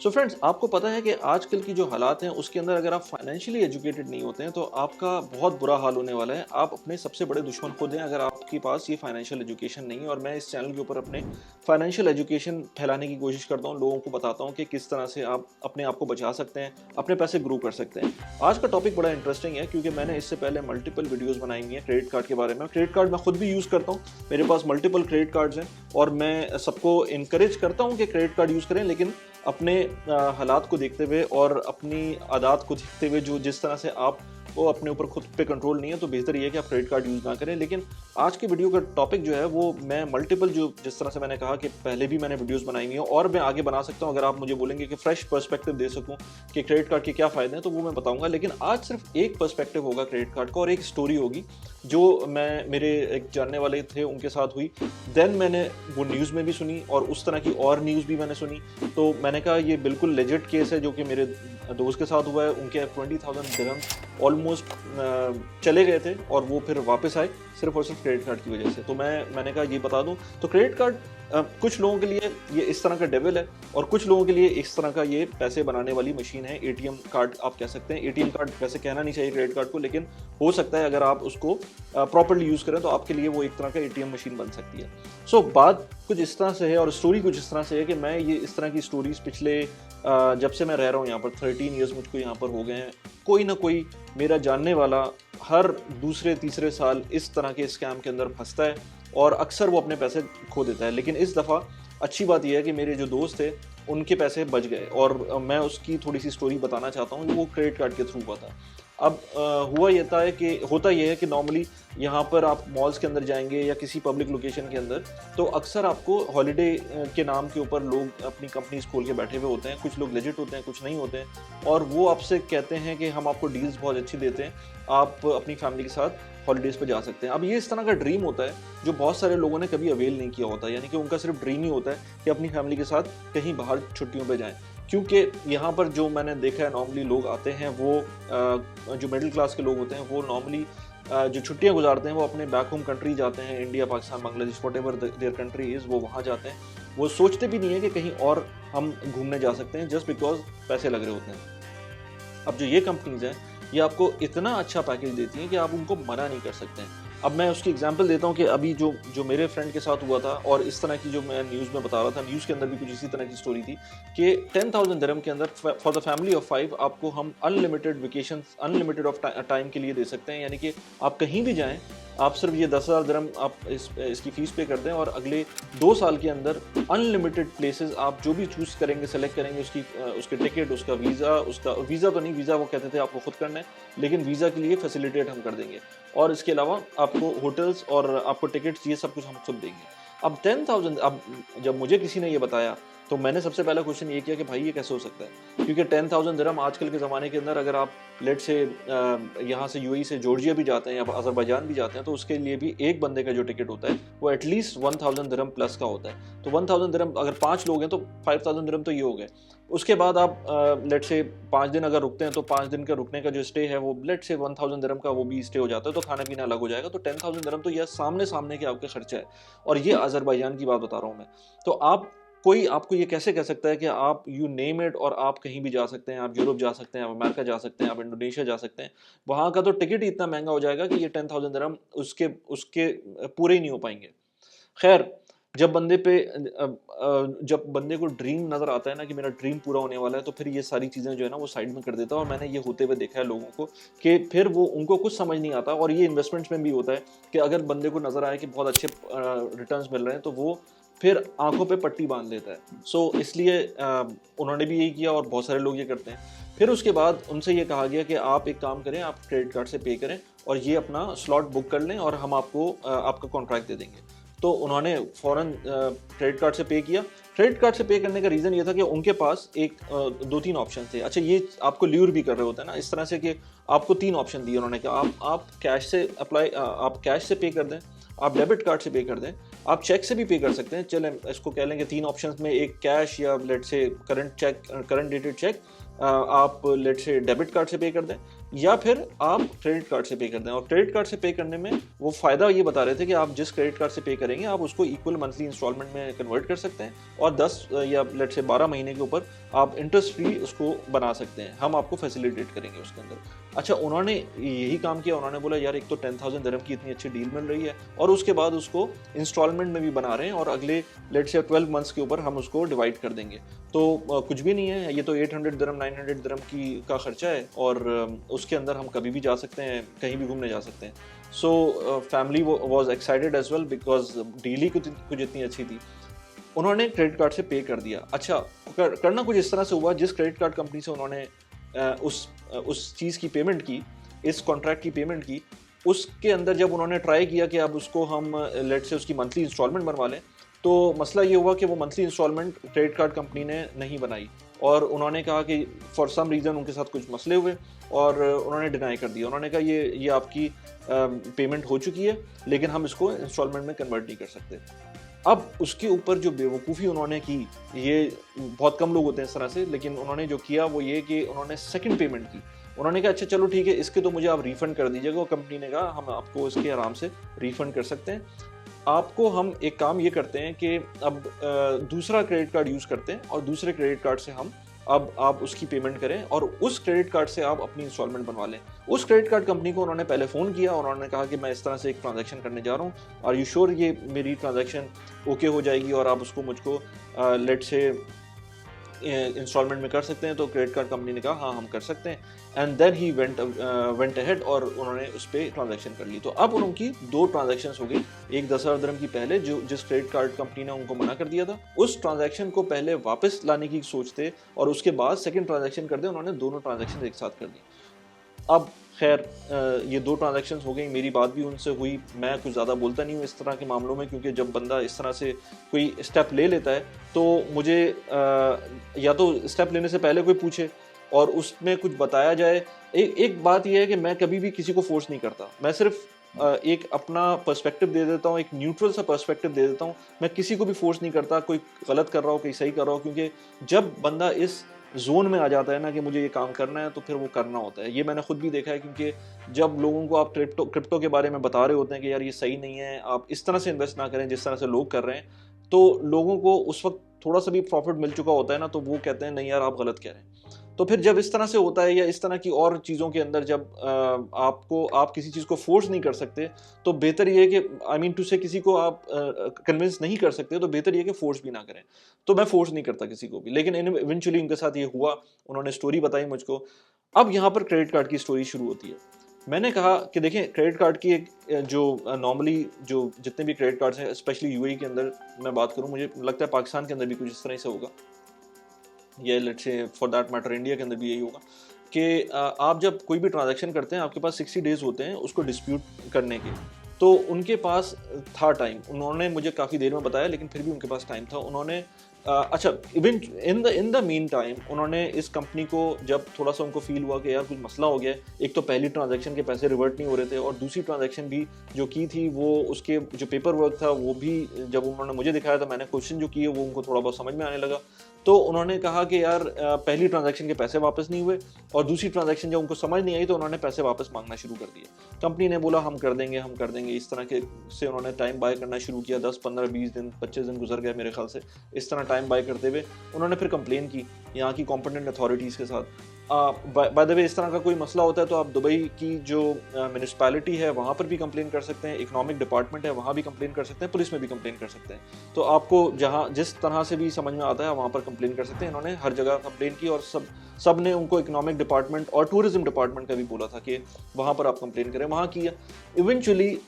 So friends, आपको पता है कि आजकल की जो हालात हैं उसके अंदर अगर आप फाइनेंशियली एजुकेटेड नहीं होते हैं तो आपका बहुत बुरा हाल होने वाला है। आप अपने सबसे बड़े दुश्मन खुद हैं अगर आपके पास ये फाइनेंशियल एजुकेशन नहीं है। और मैं इस चैनल के ऊपर अपने फाइनेंशियल एजुकेशन फैलाने की कोशिश करता हूँ, लोगों को बताता हूँ कि किस तरह से आप अपने आप को बचा सकते हैं, अपने पैसे ग्रो कर सकते हैं। आज का टॉपिक बड़ा इंटरेस्टिंग है क्योंकि मैंने इससे पहले मल्टीपल वीडियोज़ बनाई हुई हैं क्रेडिट कार्ड के बारे में। क्रेडिट कार्ड मैं खुद भी यूज़ करता हूँ, मेरे पास मल्टीपल क्रेडिट कार्ड्स हैं और मैं सबको इनकरेज करता हूँ कि क्रेडिट कार्ड यूज़ करें, लेकिन अपने हालात को देखते हुए और अपनी आदत को देखते हुए जो जिस तरह से आप वो अपने ऊपर खुद पे कंट्रोल नहीं है तो बेहतर ये है कि आप क्रेडिट कार्ड यूज़ ना करें। लेकिन आज की वीडियो का टॉपिक जो है वो मैं मल्टीपल जो जिस तरह से मैंने कहा कि पहले भी मैंने वीडियोस बनाई हुई हैं और मैं आगे बना सकता हूं, अगर आप मुझे बोलेंगे कि फ्रेश पर्सपेक्टिव दे सकूं कि क्रेडिट कार्ड के क्या फ़ायदे हैं तो वो मैं बताऊंगा। लेकिन आज सिर्फ एक पर्सपेक्टिव होगा क्रेडिट कार्ड का और एक स्टोरी होगी जो मैं मेरे एक जानने वाले थे उनके साथ हुई। देन मैंने वो न्यूज़ में भी सुनी और उस तरह की और न्यूज़ भी मैंने सुनी, तो मैंने कहा ये बिल्कुल लेजिट केस है जो कि मेरे दोस्त के साथ हुआ है। उनके 20,000 दिरहम ऑलमोस्ट चले गए थे और वो फिर वापस आए सिर्फ और सिर्फ क्रेडिट कार्ड की वजह से। तो मैंने कहा ये बता दूं, तो क्रेडिट कार्ड कुछ लोगों के लिए ये इस तरह का डेविल है और कुछ लोगों के लिए इस तरह का ये पैसे बनाने वाली मशीन है। एटीएम कार्ड आप कह सकते हैं। एटीएम कार्ड वैसे कहना नहीं चाहिए क्रेडिट कार्ड को, लेकिन हो सकता है अगर आप उसको प्रॉपर्ली यूज़ करें तो आपके लिए वो एक तरह का एटीएम मशीन बन सकती है। सो बात कुछ इस तरह से है और स्टोरी कुछ इस तरह से है कि मैं ये इस तरह की स्टोरीज पिछले जब से मैं रह रहा हूँ यहाँ पर 13 ईयर्स मुझको यहाँ पर हो गए हैं, कोई ना कोई मेरा जानने वाला हर दूसरे तीसरे साल इस तरह के स्कैम के अंदर फंसता है और अक्सर वो अपने पैसे खो देता है। लेकिन इस दफ़ा अच्छी बात यह है कि मेरे जो दोस्त थे उनके पैसे बच गए और मैं उसकी थोड़ी सी स्टोरी बताना चाहता हूँ। वो क्रेडिट कार्ड के थ्रू हुआ था। अब होता यह है कि नॉर्मली यहाँ पर आप मॉल्स के अंदर जाएंगे या किसी पब्लिक लोकेशन के अंदर तो अक्सर आपको हॉलीडे के नाम के ऊपर लोग अपनी कंपनीज खोल के बैठे हुए होते हैं। कुछ लोग लेजिट होते हैं, कुछ नहीं होते हैं, और वो आपसे कहते हैं कि हम आपको डील्स बहुत अच्छी देते हैं, आप अपनी फैमिली के साथ हॉलीडेज़ पे जा सकते हैं। अब ये इस तरह का ड्रीम होता है जो बहुत सारे लोगों ने कभी अवेल नहीं किया होता, यानी कि उनका सिर्फ ड्रीम ही होता है कि अपनी फैमिली के साथ कहीं बाहर छुट्टियों पे जाएं। क्योंकि यहाँ पर जो मैंने देखा है नॉर्मली लोग आते हैं वो जो मिडिल क्लास के लोग होते हैं वो नॉर्मली जो छुट्टियाँ गुजारते हैं वो अपने बैक होम कंट्री जाते हैं, India, Pakistan, Bangladesh, what ever their country is, वो वहाँ जाते हैं। वो सोचते भी नहीं है कि कहीं और हम घूमने जा सकते हैं जस्ट बिकॉज पैसे लग रहे होते हैं। अब जो ये कंपनीज हैं ये आपको इतना अच्छा पैकेज देती हैं कि आप उनको मना नहीं कर सकते हैं। अब मैं उसकी एग्जांपल देता हूँ कि अभी जो मेरे फ्रेंड के साथ हुआ था और इस तरह की जो मैं न्यूज़ में बता रहा था, न्यूज़ के अंदर भी कुछ इसी तरह की स्टोरी थी कि 10,000 दिरहम के अंदर फॉर द फैमिली ऑफ 5 आपको हम unlimited vacation unlimited of time के लिए दे सकते हैं। यानी कि आप कहीं भी जाएँ, आप सिर्फ ये 10,000 दिरहम आप इसकी फ़ीस पे कर दें और अगले 2 साल के अंदर अनलिमिटेड प्लेसेस आप जो भी चूज़ करेंगे, सेलेक्ट करेंगे, उसके टिकट, उसका वीज़ा तो नहीं, वीज़ा वो कहते थे आपको खुद करना है, लेकिन वीज़ा के लिए फैसिलिटेट हम कर देंगे और इसके अलावा आपको होटल्स और आपको टिकट्स ये सब कुछ हम खुद देंगे। अब 10,000, अब जब मुझे किसी ने ये बताया तो मैंने सबसे पहला क्वेश्चन ये किया कि भाई ये कैसे हो सकता है, क्योंकि 10,000 दिरहम आजकल के ज़माने के अंदर अगर आप लेट से यहाँ से यूएई से जॉर्जिया भी जाते हैं या अज़रबैजान भी जाते हैं तो उसके लिए भी एक बंदे का जो टिकट होता है वो एटलीस्ट 1,000 दिरहम प्लस का होता है। तो 1,000 दिरहम अगर 5 लोग हैं तो 5,000 दिरहम तो ये हो गए। उसके बाद आप लेट से 5 दिन अगर रुकते हैं तो 5 दिन का रुकने का जो स्टे है वो लेट से 1,000 दिरहम का वो भी स्टे हो जाता है, तो खाना पीना अलग हो जाएगा। तो 10,000 दिरहम तो यह सामने के आपके खर्चा है। और ये अज़रबैजान की बात बता रहा हूँ मैं। तो कोई आपको ये कैसे कह सकता है कि आप यू नेम इट और आप कहीं भी जा सकते हैं, आप यूरोप जा सकते हैं, आप अमेरिका जा सकते हैं, आप इंडोनेशिया जा सकते हैं, वहाँ का तो टिकट ही इतना महंगा हो जाएगा कि ये 10,000 दिरहम उसके पूरे ही नहीं हो पाएंगे। खैर, जब बंदे को ड्रीम नज़र आता है ना कि मेरा ड्रीम पूरा होने वाला है, तो फिर ये सारी चीज़ें जो है ना वो साइड में कर देता है। और मैंने ये होते हुए देखा है लोगों को कि फिर वो उनको कुछ समझ नहीं आता। और ये इन्वेस्टमेंट्स में भी होता है कि अगर बंदे को नज़र आए कि बहुत अच्छे रिटर्न्स मिल रहे हैं तो वो फिर आंखों पे पट्टी बांध लेता है। सो इसलिए उन्होंने भी यही किया और बहुत सारे लोग ये करते हैं। फिर उसके बाद उनसे ये कहा गया कि आप एक काम करें, आप क्रेडिट कार्ड से पे करें और ये अपना स्लॉट बुक कर लें और हम आपको आपका कॉन्ट्रैक्ट दे देंगे। तो उन्होंने फ़ौरन क्रेडिट कार्ड से पे किया। क्रेडिट कार्ड से पे करने का रीज़न ये था कि उनके पास एक 2-3 ऑप्शन थे। अच्छा, ये आपको ल्यूर भी कर रहे होते हैं ना इस तरह से कि आपको 3 ऑप्शन दिए उन्होंने कि आप कैश से पे कर दें, आप डेबिट कार्ड से पे कर दें, आप चेक से भी पे कर सकते हैं। चलें इसको कह लेंगे 3 ऑप्शंस में, एक कैश या लेट से करंट डेटेड चेक आप लेट से डेबिट कार्ड से पे कर दें या फिर आप क्रेडिट कार्ड से पे कर दें। और क्रेडिट कार्ड से पे करने में वो फ़ायदा ये बता रहे थे कि आप जिस क्रेडिट कार्ड से पे करेंगे आप उसको इक्वल मंथली इंस्टॉलमेंट में कन्वर्ट कर सकते हैं और 10 या लेट से 12 महीने के ऊपर आप इंटरेस्ट फ्री उसको बना सकते हैं, हम आपको फैसिलिटेट करेंगे उसके अंदर। अच्छा, उन्होंने यही काम किया, उन्होंने बोला यार एक तो 10,000 दिरहम की इतनी अच्छी डील मिल रही है और उसके बाद उसको इंस्टॉलमेंट में भी बना रहे हैं और अगले लेट से 12 मंथ्स के ऊपर हम उसको डिवाइड कर देंगे। तो कुछ भी नहीं है, ये तो 800 दिरहम 900 दिरहम की का खर्चा है और उसके अंदर हम कभी भी जा सकते हैं, कहीं भी घूमने जा सकते हैं। So family was excited as well because deal ही कुछ इतनी अच्छी थी। उन्होंने क्रेडिट कार्ड से पे कर दिया। अच्छा, करना कुछ इस तरह से हुआ, जिस क्रेडिट कार्ड कंपनी से उन्होंने उस चीज़ की पेमेंट की, इस कॉन्ट्रैक्ट की पेमेंट की, उसके अंदर जब उन्होंने ट्राई किया कि अब उसको हम लेट से उसकी मंथली इंस्टॉलमेंट बनवा लें, तो मसला ये हुआ कि वो monthly installment credit card company ने नहीं बनाई और उन्होंने कहा कि फॉर सम रीज़न उनके साथ कुछ मसले हुए और उन्होंने डिनाई कर दिया। उन्होंने कहा ये आपकी पेमेंट हो चुकी है लेकिन हम इसको इंस्टॉलमेंट में कन्वर्ट नहीं कर सकते। अब उसके ऊपर जो बेवकूफ़ी उन्होंने की, ये बहुत कम लोग होते हैं इस तरह से, लेकिन उन्होंने जो किया वो ये कि उन्होंने सेकंड पेमेंट की। उन्होंने कहा अच्छा चलो ठीक है, इसके तो मुझे आप रिफ़ंड कर दीजिएगा। और कंपनी ने कहा हम आपको इसके आराम से रिफ़ंड कर सकते हैं। आपको हम एक काम ये करते हैं कि अब दूसरा क्रेडिट कार्ड यूज़ करते हैं और दूसरे क्रेडिट कार्ड से हम अब आप उसकी पेमेंट करें और उस क्रेडिट कार्ड से आप अपनी इंस्टॉलमेंट बनवा लें। उस क्रेडिट कार्ड कंपनी को उन्होंने पहले फ़ोन किया और उन्होंने कहा कि मैं इस तरह से एक ट्रांजैक्शन करने जा रहा हूँ, आर यू श्योर ये मेरी ट्रांजैक्शन ओके हो जाएगी और आप उसको मुझको लेट से इंस्टॉलमेंट में कर सकते हैं। तो क्रेडिट कार्ड कंपनी ने कहा हाँ हम कर सकते हैं। And then he went ahead और उन्होंने उस पर ट्रांजैक्शन कर ली। तो अब उनकी 2 ट्रांजैक्शंस हो गई। एक 10,000 दिरहम की पहले जिस क्रेडिट कार्ड कंपनी ने उनको मना कर दिया था, उस ट्रांजैक्शन को पहले वापस लाने की सोचते और उसके बाद सेकंड ट्रांजैक्शन कर दे, उन्होंने दोनों ट्रांजैक्शन एक साथ कर दी। अब खैर ये 2 ट्रांजैक्शंस हो गई, मेरी बात भी उनसे हुई। मैं कुछ ज़्यादा बोलता नहीं हूँ इस तरह के मामलों में, क्योंकि जब बंदा इस तरह से कोई स्टेप ले लेता है तो मुझे या तो स्टेप लेने से पहले कोई पूछे और उसमें कुछ बताया जाए। एक बात यह है कि मैं कभी भी किसी को फोर्स नहीं करता, मैं सिर्फ एक अपना पर्सपेक्टिव दे देता हूँ, एक न्यूट्रल सा पर्सपेक्टिव दे देता हूँ। मैं किसी को भी फोर्स नहीं करता, कोई गलत कर रहा हो कोई सही कर रहा हो, क्योंकि जब बंदा इस जोन में आ जाता है ना कि मुझे ये काम करना है तो फिर वो करना होता है। ये मैंने खुद भी देखा है, क्योंकि जब लोगों को आप क्रिप्टो के बारे में बता रहे होते हैं कि यार ये सही नहीं है, आप इस तरह से इन्वेस्ट ना करें जिस तरह से लोग कर रहे हैं, तो लोगों को उस वक्त थोड़ा सा भी प्रॉफिट मिल चुका होता है ना, तो वो कहते हैं नहीं यार आप गलत कह रहे हैं। तो फिर जब इस तरह से होता है या इस तरह की और चीज़ों के अंदर जब आप किसी चीज़ को फोर्स नहीं कर सकते, तो बेहतर ये है कि आई मीन टू से किसी को आप कन्विंस नहीं कर सकते, तो बेहतर ये है कि फोर्स भी ना करें। तो मैं फोर्स नहीं करता किसी को भी, लेकिन इवेंचुअली उनके साथ ये हुआ, उन्होंने स्टोरी बताई मुझको। अब यहाँ पर क्रेडिट कार्ड की स्टोरी शुरू होती है। मैंने कहा कि देखें, क्रेडिट कार्ड की एक जो नॉर्मली जो जितने भी क्रेडिट कार्ड्स हैं, स्पेशली यूएई के अंदर मैं बात करूँ, मुझे लगता है पाकिस्तान के अंदर भी कुछ इस तरह से होगा, या let's say for that matter India के अंदर भी यही होगा कि आप जब कोई भी ट्रांजैक्शन करते हैं आपके पास 60 डेज होते हैं उसको डिस्प्यूट करने के। तो उनके पास था टाइम, उन्होंने मुझे काफ़ी देर में बताया लेकिन फिर भी उनके पास टाइम था। उन्होंने अच्छा, even in the mean time उन्होंने इस कंपनी को जब थोड़ा सा उनको फील हुआ कि यार कुछ मसला हो गया है, एक तो पहली ट्रांजैक्शन के पैसे रिवर्ट नहीं हो रहे थे और दूसरी ट्रांजैक्शन भी जो की थी वो उसके जो पेपर वर्क था वो भी जब उन्होंने मुझे दिखाया था, मैंने क्वेश्चन जो किए वो उनको थोड़ा बहुत समझ में आने लगा। तो उन्होंने कहा कि यार पहली ट्रांजैक्शन के पैसे वापस नहीं हुए और दूसरी ट्रांजैक्शन जब उनको समझ नहीं आई तो उन्होंने पैसे वापस मांगना शुरू कर दिए। कंपनी ने बोला हम कर देंगे हम कर देंगे, इस तरह के से उन्होंने टाइम बाय करना शुरू किया। 10 15 20 दिन 25 दिन गुजर गए मेरे ख्याल से इस तरह टाइम बाय करते हुए। उन्होंने फिर कंप्लेन की यहाँ की कॉम्पिटेंट अथॉरिटीज़ के साथ। बाय द वे इस तरह का कोई मसला होता है तो आप दुबई की जो म्यूनिसिपैलिटी है वहाँ पर भी कंप्लेन कर सकते हैं, इकोनॉमिक डिपार्टमेंट है वहाँ भी कंप्लेन कर सकते हैं, पुलिस में भी कंप्लेन कर सकते हैं। तो आपको जहाँ जिस तरह से भी समझ में आता है वहाँ पर कंप्लेन कर सकते हैं। इन्होंने हर जगह कंप्लेन की और सब ने उनको इकोनॉमिक डिपार्टमेंट और टूरिज्म डिपार्टमेंट का भी बोला था कि वहाँ पर आप कंप्लेन करें, वहाँ किया। इवेंचुअली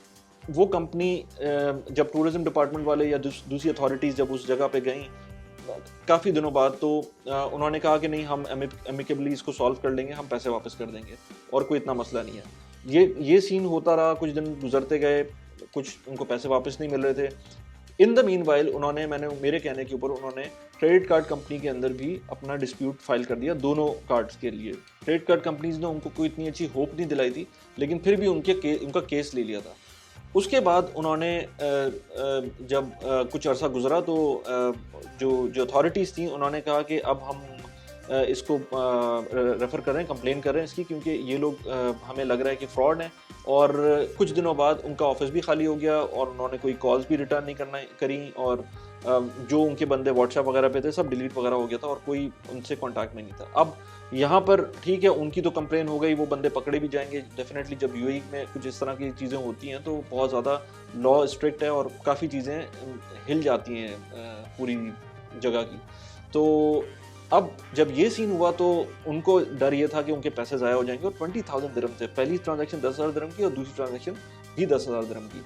वो कंपनी जब टूरिज्म डिपार्टमेंट वाले या दूसरी अथॉरिटीज़ जब उस जगह पे गई काफ़ी दिनों बाद, तो उन्होंने कहा कि नहीं हम एमिकेबली इसको सॉल्व कर लेंगे, हम पैसे वापस कर देंगे और कोई इतना मसला नहीं है। ये सीन होता रहा, कुछ दिन गुजरते गए, कुछ उनको पैसे वापस नहीं मिल रहे थे। इन द मीन वाइल मेरे कहने के ऊपर उन्होंने क्रेडिट कार्ड कंपनी के अंदर भी अपना डिस्प्यूट फाइल कर दिया दोनों कार्ड्स के लिए। क्रेडिट कार्ड कंपनीज ने उनको कोई इतनी अच्छी होप नहीं दिलाई थी, लेकिन फिर भी उनका केस ले लिया था। उसके बाद उन्होंने जब कुछ अरसा गुजरा तो जो अथॉरिटीज़ थी उन्होंने कहा कि अब हम इसको रेफ़र कर रहे हैं, कंप्लेन कर रहे हैं इसकी, क्योंकि ये लोग हमें लग रहा है कि फ्रॉड हैं। और कुछ दिनों बाद उनका ऑफ़िस भी खाली हो गया और उन्होंने कोई कॉल्स भी रिटर्न नहीं करना करी, और जो उनके बंदे व्हाट्सएप वगैरह पे थे सब डिलीट वगैरह हो गया था और कोई उनसे कॉन्टैक्ट में नहीं था। अब यहाँ पर ठीक है, उनकी तो कंप्लेन हो गई, वो बंदे पकड़े भी जाएंगे डेफिनेटली। जब यूएई में कुछ इस तरह की चीज़ें होती हैं तो बहुत ज़्यादा लॉ स्ट्रिक्ट है और काफ़ी चीज़ें हिल जाती हैं पूरी जगह की। तो अब जब ये सीन हुआ तो उनको डर ये था कि उनके पैसे ज़ाया हो जाएंगे, और 20,000 दिरहम थे। पहली ट्रांजैक्शन 10,000 दिरहम की और दूसरी ट्रांजैक्शन भी 10,000 दिरहम की।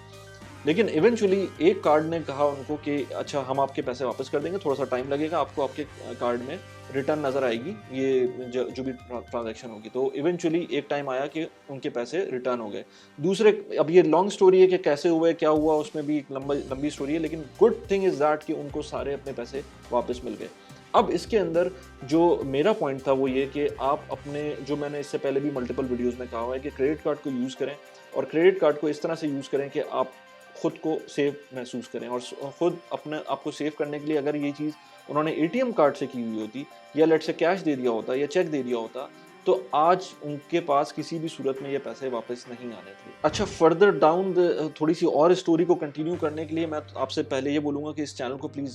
लेकिन इवेंचुअली एक कार्ड ने कहा उनको कि अच्छा, हम आपके पैसे वापस कर देंगे, थोड़ा सा टाइम लगेगा, आपको आपके कार्ड में रिटर्न नज़र आएगी ये जो भी ट्रांजैक्शन होगी। तो इवेंचुअली एक टाइम आया कि उनके पैसे रिटर्न हो गए। दूसरे, अब ये लॉन्ग स्टोरी है कि कैसे हुए, क्या हुआ, उसमें भी एक लंबी स्टोरी है, लेकिन गुड थिंग इज़ दैट कि उनको सारे अपने पैसे वापस मिल गए। अब इसके अंदर जो मेरा पॉइंट था वो ये कि आप अपने, जो मैंने इससे पहले भी मल्टीपल वीडियोस में कहा हुआ है कि क्रेडिट कार्ड को यूज़ करें, और क्रेडिट कार्ड को इस तरह से यूज़ करें कि आप खुद को सेफ महसूस करें। और खुद अपने आप को सेफ करने के लिए अगर ये चीज़ उन्होंने एटीएम कार्ड से की हुई होती, या लेट से कैश दे दिया होता या चेक दे दिया होता, तो आज उनके पास किसी भी सूरत में ये पैसे वापस नहीं आने थे। अच्छा, फर्दर डाउन थोड़ी सी और स्टोरी को कंटिन्यू करने के लिए मैं आपसे पहले ये बोलूँगा कि इस चैनल को प्लीज़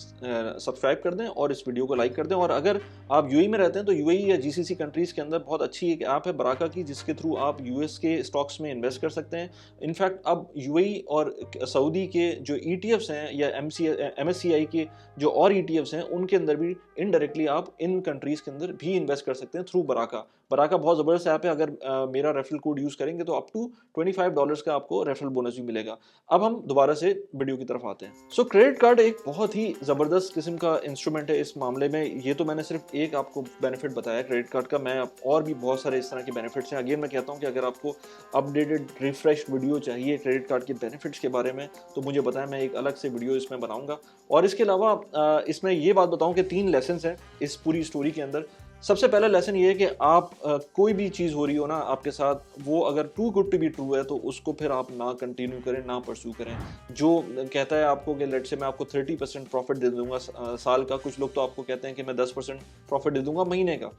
सब्सक्राइब कर दें और इस वीडियो को लाइक कर दें। और अगर आप यूएई में रहते हैं तो यूएई या जीसीसी कंट्रीज़ के अंदर बहुत अच्छी एक ऐप है बराका की, जिसके थ्रू आप यूएस के स्टॉक्स में इन्वेस्ट कर सकते हैं। इनफैक्ट अब यूएई और सऊदी के जो ईटीएफ्स हैं या एमएससीआई के जो और ईटीएफ्स हैं, उनके अंदर भी इनडायरेक्टली आप इन कंट्रीज़ के अंदर भी इन्वेस्ट कर सकते हैं थ्रू बराका। बराका बहुत ज़बरदस्त ऐप है। अगर मेरा रेफरल कोड यूज़ करेंगे तो अप टू $25 का आपको रेफरल बोनस भी मिलेगा। अब हम दोबारा से वीडियो की तरफ आते हैं। सो क्रेडिट कार्ड एक बहुत ही ज़बरदस्त किस्म का इंस्ट्रूमेंट है इस मामले में। ये तो मैंने सिर्फ एक आपको बेनिफिट बताया क्रेडिट कार्ड का, मैं और भी बहुत सारे इस तरह के बेनिफिट्स हैं। अगेन मैं कहता हूँ कि अगर आपको अपडेटेड रिफ्रेश वीडियो चाहिए क्रेडिट कार्ड के बेनिफिट्स के बारे में तो मुझे बताएं, मैं एक अलग से वीडियो इसमें बनाऊंगा। और इसके अलावा इसमें ये बात बताऊं कि 3 लेसन हैं इस पूरी स्टोरी के अंदर। सबसे पहला लेसन ये है कि आप कोई भी चीज़ हो रही हो ना आपके साथ, वो अगर too good to be true है तो उसको फिर आप ना कंटिन्यू करें, ना परस्यू करें। जो कहता है आपको कि लेट से मैं आपको 30% प्रॉफिट दे दूंगा साल का, कुछ लोग तो आपको कहते हैं कि मैं 10% प्रॉफिट दे दूंगा महीने का।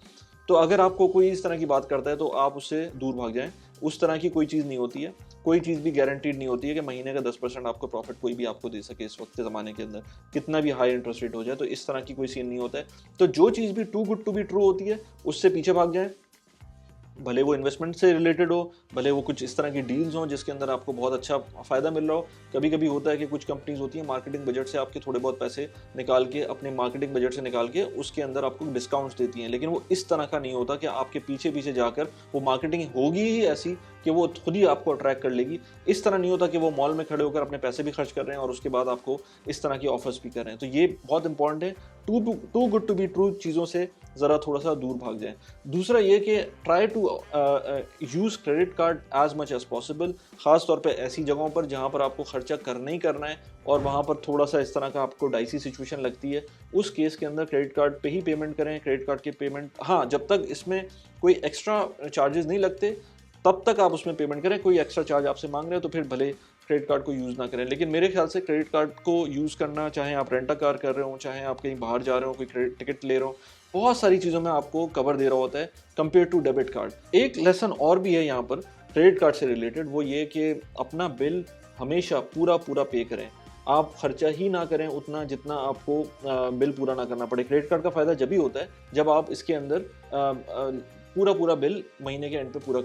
तो अगर आपको कोई इस तरह की बात करता है तो आप उससे दूर भाग जाएं। उस तरह की कोई चीज़ नहीं होती है, कोई चीज़ भी गारंटीड नहीं होती है कि महीने का 10% आपको प्रॉफिट कोई भी आपको दे सके इस वक्त के ज़माने के अंदर, कितना भी हाई इंटरेस्ट रेट हो जाए। तो इस तरह की कोई सीन नहीं होता है। तो जो चीज़ भी too good to be true होती है उससे पीछे भाग जाएं, भले वो इन्वेस्टमेंट से रिलेटेड हो, भले वो कुछ इस तरह की डील्स हों जिसके अंदर आपको बहुत अच्छा फ़ायदा मिल रहा हो। कभी कभी होता है कि कुछ कंपनीज होती हैं मार्केटिंग बजट से आपके थोड़े बहुत पैसे निकाल के, अपने मार्केटिंग बजट से निकाल के उसके अंदर आपको डिस्काउंट्स देती हैं, लेकिन वो इस तरह का नहीं होता कि आपके पीछे पीछे जाकर वो मार्केटिंग होगी ही ऐसी कि वो खुद ही आपको अट्रैक्ट कर लेगी। इस तरह नहीं होता कि वो मॉल में खड़े होकर अपने पैसे भी खर्च कर रहे हैं और उसके बाद आपको इस तरह की ऑफर्स भी कर रहे हैं। तो ये बहुत इंपॉर्टेंट है, too good to be true चीज़ों से ज़रा थोड़ा सा दूर भाग जाएं। दूसरा ये कि try to use credit card as much as possible, ख़ास तौर पे ऐसी जगहों पर जहाँ पर आपको खर्चा करना ही करना है और वहाँ पर थोड़ा सा इस तरह का आपको डाइसी सिचुएशन लगती है, उस केस के अंदर क्रेडिट कार्ड पे ही पेमेंट करें। क्रेडिट कार्ड के पेमेंट, हाँ, जब तक इसमें कोई एक्स्ट्रा चार्जेस नहीं लगते तब तक आप उसमें पेमेंट करें। कोई एक्स्ट्रा चार्ज आपसे मांग रहे हैं तो फिर भले क्रेडिट कार्ड को यूज़ ना करें। लेकिन मेरे ख्याल से क्रेडिट कार्ड को यूज़ करना, चाहे आप रेंट अ कार कर रहे हो, चाहे आप कहीं बाहर जा रहे हो, कोई क्रेडिट टिकट ले रहे हो, बहुत सारी चीज़ों में आपको कवर दे रहा होता है कंपेयर टू डेबिट कार्ड। एक लेसन और भी है यहाँ पर क्रेडिट कार्ड से रिलेटेड, वो ये कि अपना बिल हमेशा पूरा पे करें। आप खर्चा ही ना करें उतना जितना आपको बिल पूरा ना करना पड़े। क्रेडिट कार्ड का फ़ायदा जब ही होता है जब आप इसके अंदर पूरा बिल महीने के एंड पे पूरा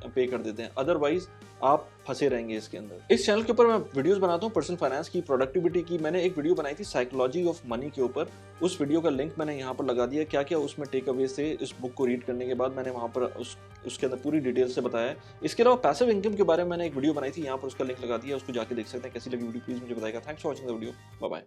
पे कर देते हैं, अदरवाइज आप फंसे रहेंगे इसके अंदर। इस चैनल के ऊपर मैं वीडियोस बनाता हूँ पर्सनल फाइनेंस की, प्रोडक्टिविटी की। मैंने एक वीडियो बनाई थी साइकोलॉजी ऑफ मनी के ऊपर, उस वीडियो का लिंक मैंने यहाँ पर लगा दिया। क्या क्या उसमें टेक अवे से इस बुक को रीड करने के बाद मैंने वहाँ पर उसके अंदर पूरी डिटेल से बताया है। इसके अलावा पैसिव इनकम के बारे में मैंने एक वीडियो बनाई थी, यहाँ पर उसका लिंक लगा दिया, उसको जाके देख सकते हैं। कैसी लगी वीडियो प्लीज़ मुझे बताएगा। Thanks for watching the video, bye bye.